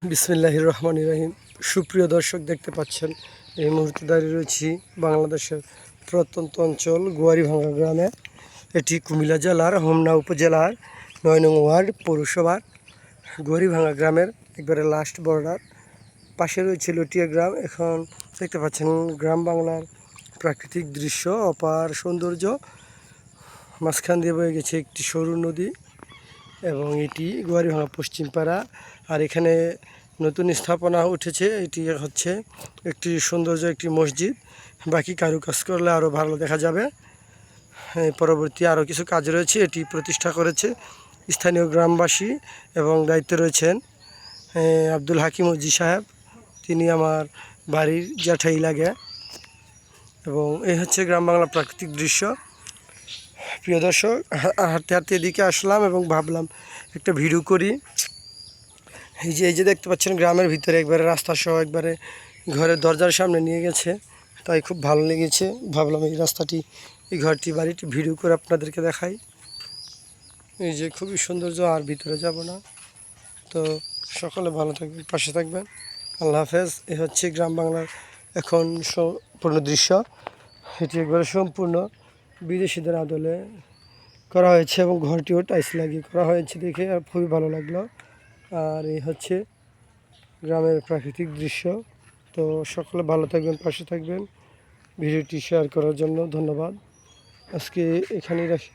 বিসমিল্লাহির রহমানির রহিম। সুপ্রিয় দর্শক, দেখতে পাচ্ছেন এই মুহূর্তে দাঁড়িয়ে রয়েছি বাংলাদেশের প্রত্যন্ত অঞ্চল গোয়ারিভাঙ্গা গ্রামে। এটি কুমিল্লা জেলার হোমনা উপজেলার ৯ নং ওয়ার্ড পৌরসভার গোয়ারিভাঙ্গা গ্রামের একবারে লাস্ট বর্ডার। পাশে রয়েছে লটিয়া গ্রাম। এখন দেখতে পাচ্ছেন গ্রাম বাংলার প্রাকৃতিক দৃশ্য, অপার সৌন্দর্য। মাঝখান দিয়ে বয়ে গেছে একটি সরু নদী এবং এটি গোয়ারিভাঙ্গা পশ্চিম পাড়া। আর এখানে নতুন স্থাপনা উঠেছে। এটি হচ্ছে একটি সৌন্দর্য একটি মসজিদ। বাকি কারুকাজ করলে আরও ভালো দেখা যাবে। পরবর্তী আরও কিছু কাজ রয়েছে। এটি প্রতিষ্ঠা করেছে স্থানীয় গ্রামবাসী এবং দায়িত্বে রয়েছেন আব্দুল হাকিম উজি সাহেব। তিনি আমার বাড়ির জ্যাঠাই লাগে। এবং এই হচ্ছে গ্রাম বাংলা প্রাকৃতিক দৃশ্য। প্রিয় দর্শক, হাঁটতে হাঁটতে এদিকে আসলাম এবং ভাবলাম একটা ভিডিও করি। এই যে দেখতে পাচ্ছেন গ্রামের ভিতরে একবারে রাস্তা সহ একবারে ঘরের দরজার সামনে নিয়ে গেছে। তাই খুব ভালো লেগেছে। ভাবলাম এই রাস্তাটি, এই ঘরটি, বাড়িটি ভিডিও করে আপনাদেরকে দেখাই। এই যে খুবই সৌন্দর্য, আর ভিতরে যাব না। তো সকলে ভালো থাকবেন, পাশে থাকবেন। আল্লাহ হাফেজ। এ হচ্ছে গ্রাম বাংলার এখন সম্পূর্ণ দৃশ্য। এটি একবারে সম্পূর্ণ বিদেশিদের আদলে করা হয়েছে এবং ঘরটিও টাইলস লাগিয়ে করা হয়েছে, দেখে আর খুবই ভালো লাগলো। আর এই হচ্ছে গ্রামের প্রাকৃতিক দৃশ্য। তো সকলে ভালো থাকবেন, পাশে থাকবেন। ভিডিওটি শেয়ার করার জন্য ধন্যবাদ। আজকে এখানেই রাখি।